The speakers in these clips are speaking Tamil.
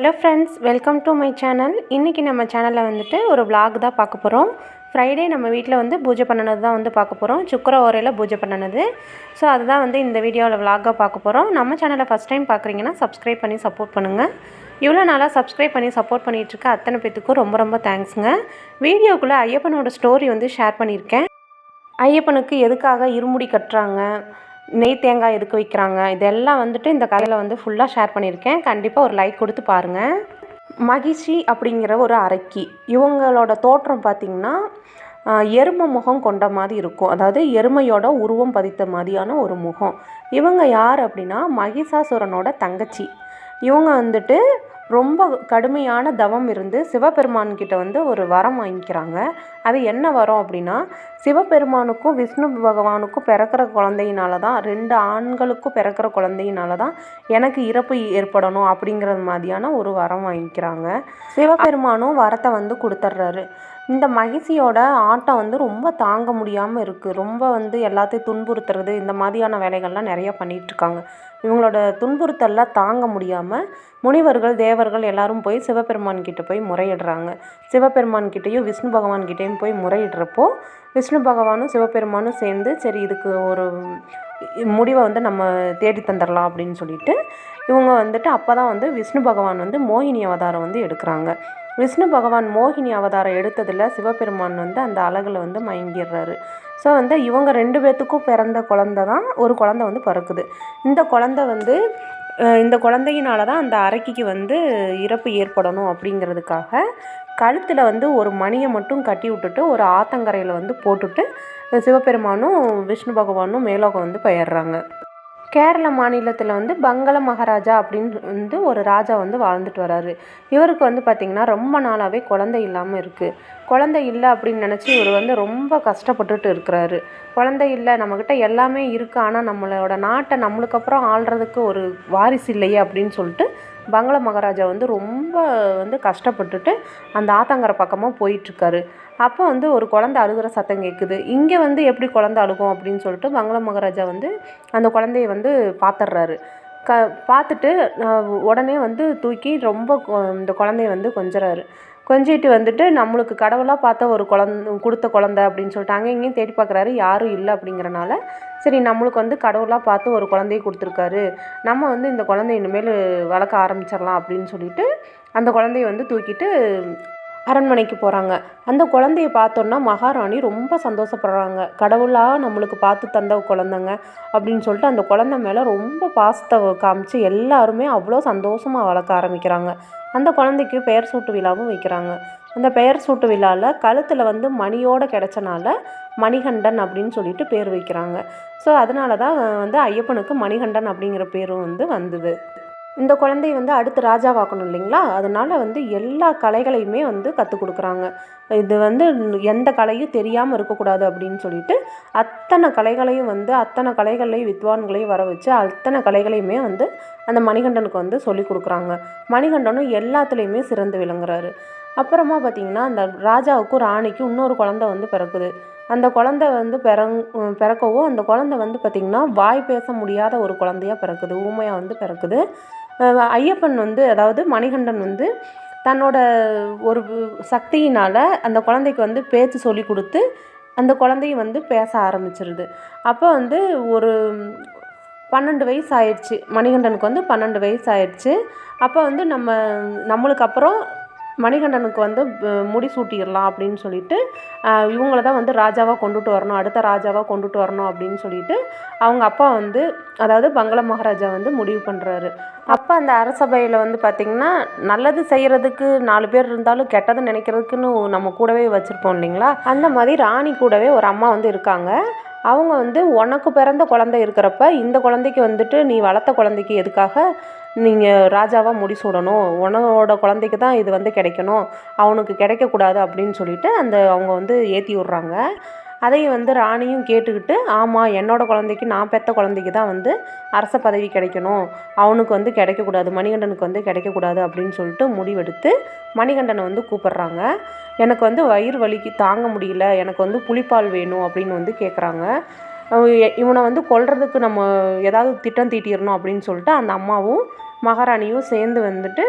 Hello friends, welcome to my channel. இன்றைக்கி நம்ம சேனலில் வந்துட்டு ஒரு vlog தான் பார்க்க போகிறோம். ஃப்ரைடே நம்ம வீட்டில் வந்து பூஜை பண்ணினது தான் வந்து பார்க்க போகிறோம். சுக்கர ஓரையில் பூஜை பண்ணினது. ஸோ அதுதான் வந்து இந்த வீடியோவில் vlog-ஆக பார்க்க போகிறோம். நம்ம சேனலை ஃபஸ்ட் டைம் பார்க்குறீங்கன்னா சப்ஸ்கிரைப் பண்ணி சப்போர்ட் பண்ணுங்கள். இவ்வளோ நாளாக சப்ஸ்கிரைப் பண்ணி சப்போர்ட் பண்ணிகிட்ருக்க அத்தனை பேத்துக்கும் ரொம்ப ரொம்ப தேங்க்ஸுங்க. வீடியோக்குள்ளே ஐயப்பனோட ஸ்டோரி வந்து ஷேர் பண்ணியிருக்கேன். ஐயப்பனுக்கு எதுக்காக இருமுடி கட்டுறாங்க, நெய் தேங்காய் எதுக்கு வைக்கிறாங்க, இதெல்லாம் வந்துட்டு இந்த கதையில் வந்து ஃபுல்லாக ஷேர் பண்ணியிருக்கேன். கண்டிப்பாக ஒரு லைக் கொடுத்து பாருங்கள். மகிஷி அப்படிங்கிற ஒரு அரக்கி, இவங்களோட தோற்றம் பார்த்திங்கன்னா எருமை முகம் கொண்ட மாதிரி இருக்கும். அதாவது எருமையோட உருவம் பதித்த மாதிரியான ஒரு முகம். இவங்க யார் அப்படின்னா மகிஷாசுரனோட தங்கச்சி. இவங்க வந்துட்டு ரொம்ப கடுமையான தவம் இருந்து சிவபெருமான்கிட்ட வந்து ஒரு வரம் வாங்கிக்கிறாங்க. அது என்ன வரம் அப்படின்னா, சிவபெருமானுக்கும் விஷ்ணு பகவானுக்கும் பிறக்கிற குழந்தையினால தான், 2 ஆண்களுக்கும் பிறக்கிற குழந்தையினால தான் எனக்கு இறப்பு ஏற்படணும் அப்படிங்கிறது மாதிரியான ஒரு வரம் வாங்கிக்கிறாங்க. சிவபெருமானும் வரத்தை வந்து கொடுத்துட்றாரு. இந்த மகிஷியோட ஆட்டம் வந்து ரொம்ப தாங்க முடியாமல் இருக்குது. ரொம்ப வந்து எல்லாத்தையும் துன்புறுத்துறது, இந்த மாதிரியான வேலைகள்லாம் நிறையா பண்ணிகிட்ருக்காங்க. இவங்களோட துன்புறுத்தல்லாம் தாங்க முடியாமல் முனிவர்கள் தேவர்கள் எல்லாரும் போய் சிவபெருமான்கிட்ட போய் முறையிடுறாங்க. சிவபெருமான்கிட்டையும் விஷ்ணு பகவான்கிட்டையும் போய் முறையிடுறப்போ விஷ்ணு பகவானும் சிவபெருமானும் சேர்ந்து சரி இதுக்கு ஒரு முடிவை வந்து நம்ம தேடி தந்துடலாம் அப்படின்னு சொல்லிட்டு இவங்க வந்துட்டு அப்போ தான் வந்து விஷ்ணு பகவான் வந்து மோகினி அவதாரம் வந்து எடுக்கிறாங்க. விஷ்ணு பகவான் மோகினி அவதாரம் எடுத்ததில் சிவபெருமான் வந்து அந்த அழகில் வந்து மயங்கிடுறாரு. ஸோ வந்து இவங்க 2 பேர்த்துக்கும் பிறந்த குழந்தை தான் ஒரு குழந்தை வந்து பிறக்குது. இந்த குழந்தை வந்து இந்த குழந்தையினால தான் அந்த அரக்கிக்கு வந்து இறப்பு ஏற்படணும் அப்படிங்கிறதுக்காக கழுத்தில் வந்து ஒரு மணியை மட்டும் கட்டி விட்டுட்டு ஒரு ஆத்தங்கரையில் வந்து போட்டுட்டு சிவபெருமானும் விஷ்ணு பகவானும் மேலோகம் வந்து போயிடுறாங்க. கேரள மாநிலத்தில் வந்து பங்கள மகாராஜா அப்படின்னு வந்து ஒரு ராஜா வந்து வாழ்ந்துட்டு வராரு. இவருக்கு வந்து பார்த்திங்கன்னா ரொம்ப நாளாகவே குழந்தை இல்லாமல் இருக்குது. குழந்தை இல்லை அப்படின்னு நினச்சி இவர் வந்து ரொம்ப கஷ்டப்பட்டுட்டு இருக்கிறாரு. குழந்தை இல்லை, நம்மக்கிட்ட எல்லாமே இருக்குது, ஆனால் நம்மளோட நாட்டை நம்மளுக்கு அப்புறம் ஆள்றதுக்கு ஒரு வாரிசு இல்லையே அப்படின்னு சொல்லிட்டு பங்கள மகாராஜா வந்து ரொம்ப வந்து கஷ்டப்பட்டுட்டு அந்த ஆத்தங்கரை பக்கமாக போயிட்டுருக்காரு. அப்போ வந்து ஒரு குழந்தை அழுகிற சத்தம் கேட்குது. இங்கே வந்து எப்படி குழந்தை அழுகும் அப்படின்னு சொல்லிட்டு பங்கள மகாராஜா வந்து அந்த குழந்தைய வந்து பார்த்துட்றாரு. பார்த்துட்டு உடனே வந்து தூக்கி ரொம்ப இந்த குழந்தைய வந்து கொஞ்சறாரு. கொஞ்சிட்டு வந்துட்டு நம்மளுக்கு கடவுளாக பார்த்த ஒரு கொடுத்த குழந்தை அப்படின்னு சொல்லிட்டு அங்கே இங்கேயும் தேடி பார்க்குறாரு. யாரும் இல்லை அப்படிங்கிறனால சரி நம்மளுக்கு வந்து கடவுளாக பார்த்து ஒரு குழந்தைய கொடுத்துருக்காரு, நம்ம வந்து இந்த குழந்தைய இனிமேல் வளர்க்க ஆரம்பிச்சிடலாம் அப்படின்னு சொல்லிட்டு அந்த குழந்தைய வந்து தூக்கிட்டு அரண்மனைக்கு போகிறாங்க. அந்த குழந்தைய பார்த்தோன்னா மகாராணி ரொம்ப சந்தோஷப்படுறாங்க. கடவுளாக நம்மளுக்கு பார்த்து தந்த குழந்தைங்க அப்படின்னு சொல்லிட்டு அந்த குழந்தை மேலே ரொம்ப பாசத்தை காமிச்சு எல்லாருமே அவ்வளோ சந்தோஷமாக வளர்க்க ஆரம்பிக்கிறாங்க. அந்த குழந்தைக்கு பெயர் சூட்டு விழாவும் வைக்கிறாங்க. அந்த பெயர் சூட்டு விழாவில் கழுத்தில் வந்து மணியோடு கிடச்சனால மணிகண்டன் அப்படின்னு சொல்லிட்டு பேர் வைக்கிறாங்க. ஸோ அதனால தான் வந்து ஐயப்பனுக்கு மணிகண்டன் அப்படிங்கிற பேரும் வந்து வந்தது. இந்த குழந்தை வந்து அடுத்து ராஜாவாக்கணும் இல்லைங்களா, அதனால் வந்து எல்லா கலைகளையுமே வந்து கற்றுக் கொடுக்குறாங்க. இது வந்து எந்த கலையும் தெரியாமல் இருக்கக்கூடாது அப்படின்னு சொல்லிட்டு அத்தனை கலைகளையும் வித்வான்களையும் வர வச்சு அத்தனை கலைகளையுமே வந்து அந்த மணிகண்டனுக்கு வந்து சொல்லி கொடுக்குறாங்க. மணிகண்டனும் எல்லாத்துலேயுமே சிறந்து விளங்குறாரு. அப்புறமா பார்த்திங்கன்னா அந்த ராஜாவுக்கும் ராணிக்கும் இன்னொரு குழந்தை வந்து பிறக்குது. அந்த குழந்தை வந்து பிறக்கவும் அந்த குழந்தை வந்து பார்த்திங்கன்னா வாய் பேச முடியாத ஒரு குழந்தையாக பிறக்குது, ஊமையாக வந்து பிறக்குது. ஐயப்பன் வந்து அதாவது மணிகண்டன் வந்து தன்னோட ஒரு சக்தியினால் அந்த குழந்தைக்கு வந்து பேச்சு சொல்லி கொடுத்து அந்த குழந்தையும் வந்து பேச ஆரம்பிச்சிருது. அப்போ வந்து ஒரு 12 வயசு ஆயிடுச்சு, மணிகண்டனுக்கு வந்து 12 வயசு ஆயிடுச்சு. அப்போ வந்து நம்மளுக்கு அப்புறம் மணிகண்டனுக்கு வந்து முடிசூட்டிடலாம் அப்படின்னு சொல்லிட்டு இவங்கள தான் வந்து ராஜாவாக கொண்டுட்டு வரணும், அடுத்த ராஜாவாக கொண்டுட்டு வரணும் அப்படின்னு சொல்லிட்டு அவங்க அப்பா வந்து அதாவது பங்கள மகாராஜா வந்து முடிவு பண்ணுறாரு. அப்போ அந்த அரசபையில் வந்து பார்த்திங்கன்னா நல்லது செய்கிறதுக்கு 4 பேர் இருந்தாலும் கெட்டது நினைக்கிறதுக்குன்னு நம்ம கூடவே வச்சுருப்போம் இல்லைங்களா, அந்த மாதிரி ராணி கூடவே ஒரு அம்மா வந்து இருக்காங்க. அவங்க வந்து உனக்கு பிறந்த குழந்தை இருக்கிறப்ப இந்த குழந்தைக்கு வந்துட்டு நீ வளர்த்த குழந்தைக்கு எதுக்காக நீங்கள் ராஜாவாக முடிசூடணும், உன்னோட குழந்தைக்கு தான் இது வந்து கிடைக்கணும், அவனுக்கு கிடைக்கக்கூடாது அப்படின்னு சொல்லிட்டு அவங்க வந்து ஏற்றி விட்றாங்க. அதையும் வந்து ராணியும் கேட்டுக்கிட்டு ஆமாம் என்னோட குழந்தைக்கு நான் பெற்ற குழந்தைக்கு தான் வந்து அரச பதவி கிடைக்கணும், அவனுக்கு வந்து கிடைக்கக்கூடாது, மணிகண்டனுக்கு வந்து கிடைக்கக்கூடாது அப்படின்னு சொல்லிட்டு முடிவெடுத்து மணிகண்டனை வந்து கூப்பிட்றாங்க. எனக்கு வந்து வயிறு வலிக்கு தாங்க முடியல, எனக்கு வந்து புளிப்பால் வேணும் அப்படின்னு வந்து கேட்குறாங்க. இவனை வந்து கொல்றதுக்கு நம்ம ஏதாவது திட்டம் தீட்டிடணும் அப்படின்னு சொல்லிட்டு அந்த அம்மாவும் மகாராணியும் சேர்ந்து வந்துட்டு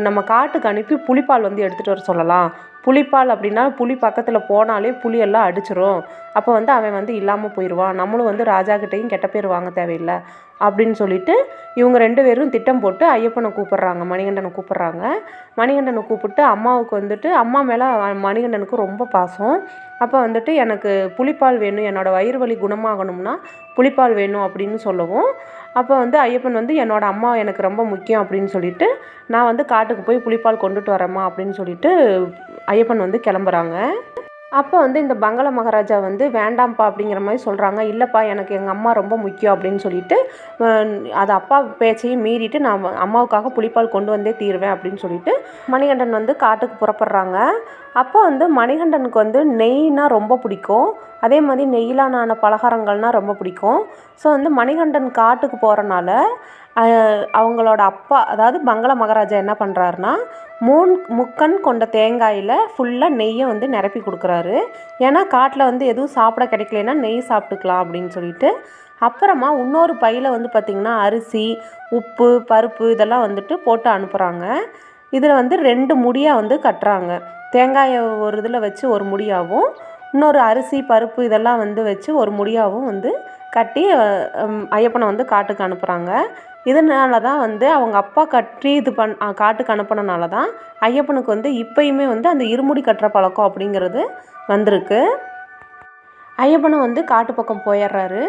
நம்ம காட்டுக்கு அனுப்பி புலிப்பால் வந்து எடுத்துகிட்டு வர சொல்லலாம். புலிப்பால் அப்படின்னா புலி பக்கத்தில் போனாலே புலியெல்லாம் அடிச்சிரும். அப்போ வந்து அவன் வந்து இல்லாமல் போயிடுவான். நம்மளும் வந்து ராஜாக்கிட்டையும் கெட்ட பேர் வாங்க தேவையில்லை அப்படின்னு சொல்லிட்டு இவங்க 2 பேரும் திட்டம் போட்டு ஐயப்பனை கூப்பிட்றாங்க, மணிகண்டனை கூப்பிட்றாங்க. மணிகண்டனை கூப்பிட்டு அம்மாவுக்கு வந்துட்டு அம்மா மேலே மணிகண்டனுக்கு ரொம்ப பாசம். அப்போ வந்துட்டு எனக்கு புலிப்பால் வேணும், என்னோடய வயிறு வலி குணமாகணும்னா புலிப்பால் வேணும் அப்படின்னு சொல்லவும், அப்போ வந்து ஐயப்பன் வந்து என்னோடய அம்மா எனக்கு ரொம்ப முக்கியம் அப்படின்னு சொல்லிட்டு நான் வந்து காட்டுக்கு போய் புலிப்பால் கொண்டுட்டு வரேம்மா அப்படின்னு சொல்லிட்டு ஐயப்பன் வந்து கிளம்புறாங்க. அப்போ வந்து இந்த பங்கள மகாராஜா வந்து வேண்டாம்ப்பா அப்படிங்கிற மாதிரி சொல்கிறாங்க. இல்லைப்பா எனக்கு எங்கள் அம்மா ரொம்ப முக்கியம் அப்படின்னு சொல்லிட்டு அது அப்பா பேச்சையும் மீறிட்டு நான் அம்மாவுக்காக புலிப்பால் கொண்டு வந்தே தீருவேன் அப்படின்னு சொல்லிட்டு மணிகண்டன் வந்து காட்டுக்கு புறப்படுறாங்க. அப்போ வந்து மணிகண்டனுக்கு வந்து நெய்னா ரொம்ப பிடிக்கும். அதே மாதிரி நெய்யிலான பலகாரங்கள்னால் ரொம்ப பிடிக்கும். ஸோ வந்து மணிகண்டன் காட்டுக்கு போகிறனால அவங்களோட அப்பா அதாவது பங்கள மகாராஜா என்ன பண்ணுறாருனா 3 முக்கன் கொண்ட தேங்காயில் ஃபுல்லாக நெய்யை வந்து நிரப்பி கொடுக்குறாரு. ஏன்னா காட்டில் வந்து எதுவும் சாப்பிட கிடைக்கலன்னா நெய் சாப்பிட்டுக்கலாம் அப்படின்னு சொல்லிட்டு. அப்புறமா இன்னொரு பையில் வந்து பார்த்திங்கன்னா அரிசி, உப்பு, பருப்பு இதெல்லாம் வந்துட்டு போட்டு அனுப்புகிறாங்க. இதில் வந்து 2 முடியாக வந்து கட்டுறாங்க. தேங்காயை ஒரு இதில் வச்சு ஒரு முடியாகவும், இன்னொரு அரிசி, பருப்பு இதெல்லாம் வந்து வச்சு ஒரு முடியாகவும் வந்து கட்டி ஐயப்பனை வந்து காட்டுக்கு அனுப்புகிறாங்க. இதனால தான் வந்து அவங்க அப்பா கட்டி காட்டுக்கு அனுப்புனனால தான் ஐயப்பனுக்கு வந்து இப்போயுமே வந்து அந்த இருமுடி கட்டுற பழக்கம் அப்படிங்கிறது வந்திருக்கு. ஐயப்பனும் வந்து காட்டு பக்கம் போயிடுறாரு.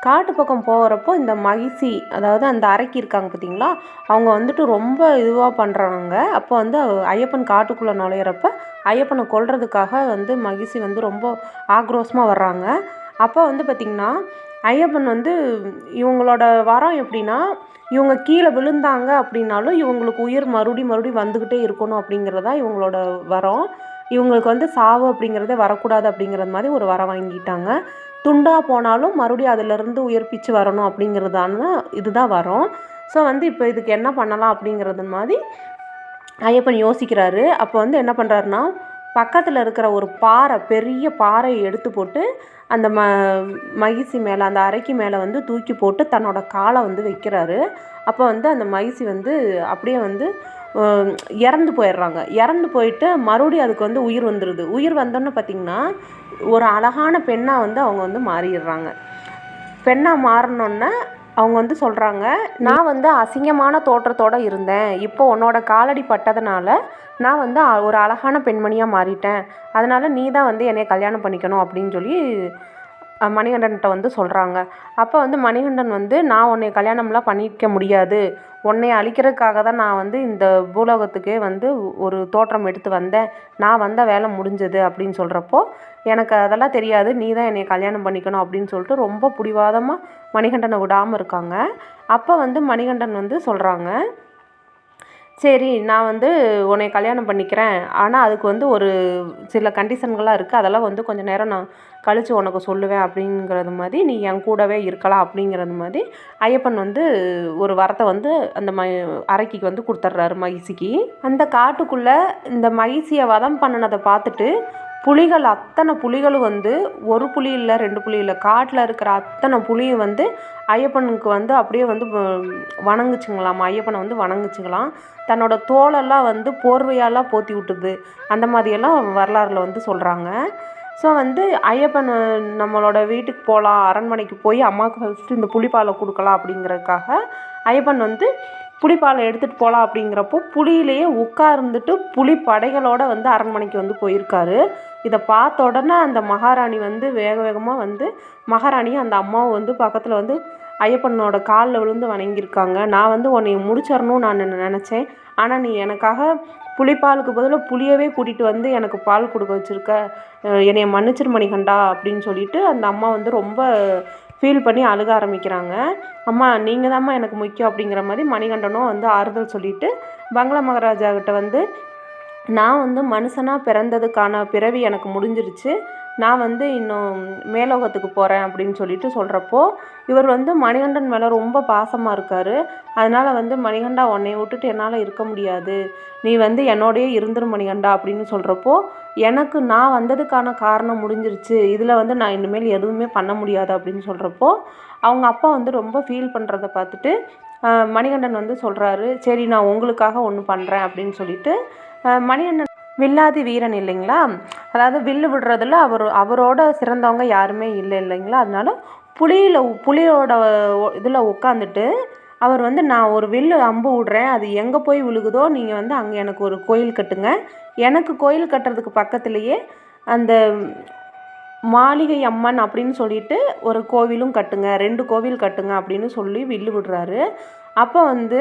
காட்டு பக்கம் போகிறப்போ இந்த மகிழ்ச்சி அதாவது அந்த அரக்கி இருக்காங்க பார்த்தீங்களா, அவங்க வந்துட்டு ரொம்ப இதுவாக பண்ணுறாங்க. அப்போ வந்து ஐயப்பன் காட்டுக்குள்ளே நுழையிறப்ப ஐயப்பனை கொல்றதுக்காக வந்து மகிழ்ச்சி வந்து ரொம்ப ஆக்ரோஷமாக வர்றாங்க. அப்போ வந்து பார்த்திங்கன்னா ஐயப்பன் வந்து இவங்களோட வரம் எப்படின்னா, இவங்க கீழே விழுந்தாங்க அப்படின்னாலும் இவங்களுக்கு உயிர் மறுபடியும் வந்துக்கிட்டே இருக்கணும் அப்படிங்கிறதா இவங்களோட வரம். இவங்களுக்கு வந்து சாவு அப்படிங்கிறதே வரக்கூடாது அப்படிங்கிறது மாதிரி ஒரு வரம் வாங்கிட்டாங்க. துண்டாக போனாலும் மறுபடியும் அதிலிருந்து உயிர்ப்பிச்சு வரணும் அப்படிங்கிறதான இதுதான் வரும். ஸோ வந்து இப்போ இதுக்கு என்ன பண்ணலாம் அப்படிங்கிறது மாதிரி ஐயப்பன் யோசிக்கிறாரு. அப்போ வந்து என்ன பண்ணுறாருனா, பக்கத்தில் இருக்கிற ஒரு பாறை, பெரிய பாறையை எடுத்து போட்டு அந்த மகிழ்ச்சி மேலே அந்த அறைக்கு மேலே வந்து தூக்கி போட்டு தன்னோட காலை வந்து வைக்கிறாரு. அப்போ வந்து அந்த மகிழ்ச்சி வந்து அப்படியே வந்து இறந்து போயிடுறாங்க. இறந்து போயிட்டு மறுபடியும் அதுக்கு வந்து உயிர் வந்துடுது. உயிர் வந்தோன்னு பார்த்திங்கன்னா ஒரு அழகான பெண்ணாக வந்து அவங்க வந்து மாறிடுறாங்க. பெண்ணாக மாறினோன்னே அவங்க வந்து சொல்கிறாங்க, நான் வந்து அசிங்கமான தோற்றத்தோடு இருந்தேன், இப்போ உன்னோட காலடி பட்டதுனால நான் வந்து ஒரு அழகான பெண்மணியாக மாறிட்டேன், அதனால் நீ தான் வந்து என்னை கல்யாணம் பண்ணிக்கணும் அப்படின்னு சொல்லி மணிகண்டன்கிட்ட வந்து சொல்கிறாங்க. அப்போ வந்து மணிகண்டன் வந்து நான் உன்னை கல்யாணம்லாம் பண்ணிக்க முடியாது, உன்னை அழிக்கிறதுக்காக தான் நான் வந்து இந்த பூலோகத்துக்கே வந்து ஒரு தோற்றம் எடுத்து வந்தேன், நான் வந்த வேலை முடிஞ்சது அப்படின்னு சொல்கிறப்போ எனக்கு அதெல்லாம் தெரியாது, நீ தான் என்னை கல்யாணம் பண்ணிக்கணும் அப்படின்னு சொல்லிட்டு ரொம்ப பிடிவாதமாக மணிகண்டனை விடாமல் இருக்காங்க. அப்போ வந்து மணிகண்டன் வந்து சொல்கிறாங்க, சரி நான் வந்து உன்னை கல்யாணம் பண்ணிக்கிறேன், ஆனால் அதுக்கு வந்து ஒரு சில கண்டிஷன்கள்லாம் இருக்குது, அதெல்லாம் வந்து கொஞ்சம் நேரம் நான் கழித்து உனக்கு சொல்லுவேன் அப்படிங்கிறது மாதிரி நீ என் கூடவே இருக்கலாம் அப்படிங்கிறது மாதிரி ஐயப்பன் வந்து ஒரு வரத்தை வந்து அந்த அரக்கிக்கு வந்து கொடுத்துட்றாரு மகிழ்ச்சிக்கு. அந்த காட்டுக்குள்ளே இந்த மகிழ்ச்சியை வதம் பண்ணினதை பார்த்துட்டு புலிகள் அத்தனை புலிகளும் வந்து ஒரு புலி இல்லை 2 புலி இல்லை, காட்டில் இருக்கிற அத்தனை புலியும் வந்து ஐயப்பனுக்கு வந்து அப்படியே வந்து வணங்குச்சுங்களாம். ஐயப்பனை வந்து வணங்குச்சுங்களாம். தன்னோட தோலெல்லாம் வந்து போர்வையாலாம் போத்தி விட்டுது, அந்த மாதிரியெல்லாம் வரலாறில் வந்து சொல்கிறாங்க. ஸோ வந்து ஐயப்பன் நம்மளோட வீட்டுக்கு போகலாம், அரண்மனைக்கு போய் அம்மாவுக்கு ஃபஸ்ட்டு இந்த புலிப்பாலை கொடுக்கலாம் அப்படிங்கிறதுக்காக ஐயப்பன் வந்து புலிப்பாலை எடுத்துகிட்டு போகலாம் அப்படிங்கிறப்போ புலியிலேயே உட்கார்ந்துட்டு புலி படைகளோடு வந்து அரண்மனைக்கு வந்து போயிருக்காரு. இதை பார்த்த உடனே அந்த மகாராணி வந்து வேக வேகமாக வந்து மகாராணியும் அந்த அம்மாவும் வந்து பக்கத்தில் வந்து ஐயப்பனோட காலில் விழுந்து வணங்கியிருக்காங்க. நான் வந்து உன்னை முடிச்சிடணும்னு நான் நினச்சேன், ஆனால் நீ எனக்காக புலிப்பாலுக்கு பதிலாக புளியவே கூட்டிகிட்டு வந்து எனக்கு பால் கொடுக்க வச்சுருக்க, என்னைய மன்னிச்சிரு மணிகண்டா அப்படின்னு சொல்லிட்டு அந்த அம்மா வந்து ரொம்ப ஃபீல் பண்ணி அழுக ஆரம்பிக்கிறாங்க. அம்மா நீங்கள் தான்மா எனக்கு முக்கியம் அப்படிங்கிற மாதிரி மணிகண்டனும் வந்து ஆறுதல் சொல்லிவிட்டு பங்கள மகாராஜா கிட்ட வந்து நான் வந்து மனுஷனாக பிறந்ததுக்கான பிறவி எனக்கு முடிஞ்சிருச்சு, நான் வந்து இன்னும் மேலோகத்துக்கு போகிறேன் அப்படின்னு சொல்லிட்டு சொல்கிறப்போ இவர் வந்து மணிகண்டன் மேலே ரொம்ப பாசமாக இருக்கார். அதனால் வந்து மணிகண்டா உன்னை விட்டுட்டு என்னால் இருக்க முடியாது, நீ வந்து என்னோடையே இருந்துரு மணிகண்டா அப்படின்னு சொல்கிறப்போ எனக்கு நான் வந்ததுக்கான காரணம் முடிஞ்சிருச்சு, இதில் வந்து நான் இனிமேல் எதுவுமே பண்ண முடியாது அப்படின்னு சொல்கிறப்போ அவங்க அப்பா வந்து ரொம்ப ஃபீல் பண்ணுறத பார்த்துட்டு மணிகண்டன் வந்து சொல்கிறாரு, சரி நான் உங்களுக்காக ஒன்று பண்ணுறேன் அப்படின்னு சொல்லிட்டு மணிகண்டன் வில்லாதி வீரன் இல்லைங்களா, அதாவது வில்லு விடுறதுல அவரோட சிறந்தவங்க யாருமே இல்லை இல்லைங்களா. அதனால புலியோட இதில் உட்காந்துட்டு அவர் வந்து நான் ஒரு வில்லு அம்பு விடுறேன், அது எங்கே போய் விழுகுதோ நீங்கள் வந்து அங்கே எனக்கு ஒரு கோயில் கட்டுங்க, எனக்கு கோயில் கட்டுறதுக்கு பக்கத்துலேயே அந்த மாளிகை அம்மன் அப்படின்னு சொல்லிட்டு ஒரு கோவிலும் கட்டுங்க, 2 கோவில் கட்டுங்க அப்படின்னு சொல்லி வில்லு விடுறாரு. அப்போ வந்து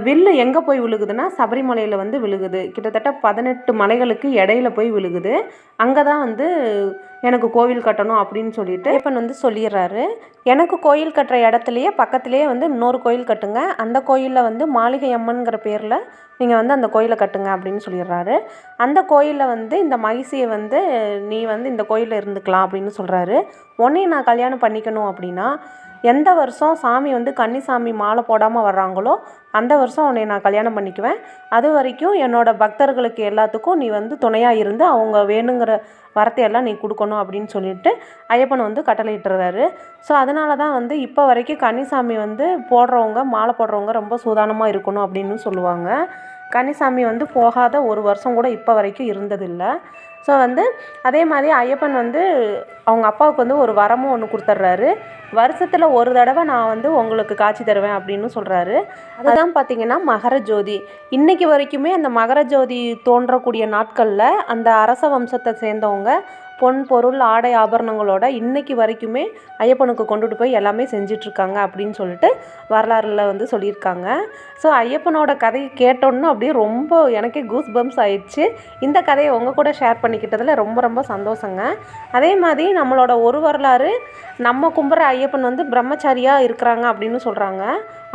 வில்லு எங்கே போய் விழுகுதுன்னா சபரிமலையில் வந்து விழுகுது. கிட்டத்தட்ட 18 மலைகளுக்கு இடையில போய் விழுகுது. அங்கே தான் வந்து எனக்கு கோவில் கட்டணும் அப்படின்னு சொல்லிட்டு ஐயப்பன் வந்து சொல்லிடுறாரு. எனக்கு கோயில் கட்டுற இடத்துலையே பக்கத்துலேயே வந்து இன்னொரு கோயில் கட்டுங்க, அந்த கோயிலில் வந்து மாளிகை அம்மன்கிற பேரில் நீங்கள் வந்து அந்த கோயிலை கட்டுங்க அப்படின்னு சொல்லிடுறாரு. அந்த கோயிலில் வந்து இந்த மகிழ்ச்சியை வந்து நீ வந்து இந்த கோயிலில் இருந்துக்கலாம் அப்படின்னு சொல்கிறாரு. உன்னையும் நான் கல்யாணம் பண்ணிக்கணும் அப்படின்னா எந்த வருஷம் சாமி வந்து கன்னிசாமி மாலை போடாமல் வர்றாங்களோ அந்த வருஷம் உன்னை நான் கல்யாணம் பண்ணிக்குவேன், அது வரைக்கும் என்னோடய பக்தர்களுக்கு எல்லாத்துக்கும் நீ வந்து துணையாக இருந்து அவங்க வேணுங்கிற வரத்தையெல்லாம் நீ கொடுக்கணும் அப்படின்னு சொல்லிட்டு ஐயப்பன் வந்து கட்டளையிட்டுறாரு. ஸோ அதனால தான் வந்து இப்போ வரைக்கும் கன்னிசாமி வந்து போடுறவங்க மாலை போடுறவங்க ரொம்ப சூதானமாக இருக்கணும் அப்படின்னு சொல்லுவாங்க. கன்னிசாமி வந்து போகாத ஒரு வருஷம் கூட இப்போ வரைக்கும் இருந்ததில்லை. ஸோ வந்து அதே மாதிரி ஐயப்பன் வந்து அவங்க அப்பாவுக்கு வந்து ஒரு வரமும் ஒன்று கொடுத்துட்றாரு. வருஷத்தில் ஒரு தடவை நான் வந்து உங்களுக்கு காட்சி தருவேன் அப்படின்னு சொல்கிறாரு. அதுதான் பார்த்திங்கன்னா மகர ஜோதி. இன்றைக்கி வரைக்குமே அந்த மகர ஜோதி தோன்றக்கூடிய நாட்களில் அந்த அரச வம்சத்தை சேர்ந்தவங்க பொன் பொருள் ஆடை ஆபரணங்களோட இன்றைக்கி வரைக்குமே ஐயப்பனுக்கு கொண்டுட்டு போய் எல்லாமே செஞ்சிட்ருக்காங்க அப்படின்னு சொல்லிட்டு வரலாறுல வந்து சொல்லியிருக்காங்க. ஸோ ஐயப்பனோட கதையை கேட்டோன்னு அப்படியே ரொம்ப எனக்கே கூஸ் பம்ப்ஸ் ஆயிடுச்சு. இந்த கதையை உங்கள் கூட ஷேர் பண்ணிக்கிட்டதில் ரொம்ப ரொம்ப சந்தோஷங்க. அதே மாதிரி நம்மளோட ஒரு வரலாறு, நம்ம கும்புற ஐயப்பன் வந்து பிரம்மச்சாரியாக இருக்கிறாங்க அப்படின்னு சொல்கிறாங்க.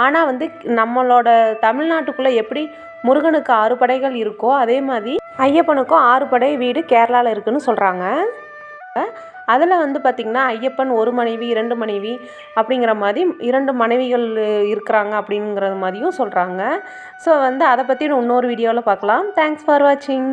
ஆனால் வந்து நம்மளோட தமிழ்நாட்டுக்குள்ளே எப்படி முருகனுக்கு 6 படைகள் இருக்கோ அதே மாதிரி ஐயப்பனுக்கும் 6 படை வீடு கேரளாவில் இருக்குதுன்னு சொல்கிறாங்க. அதில் வந்து பார்த்திங்கன்னா ஐயப்பன் 1 மனைவி 2 மனைவி அப்படிங்கிற மாதிரி 2 மனைவிகள் இருக்கிறாங்க அப்படிங்கிற மாதிரியும் சொல்கிறாங்க. ஸோ வந்து அதை பற்றி இன்னொரு வீடியோவில் பார்க்கலாம். தேங்க்ஸ் ஃபார் வாட்சிங்.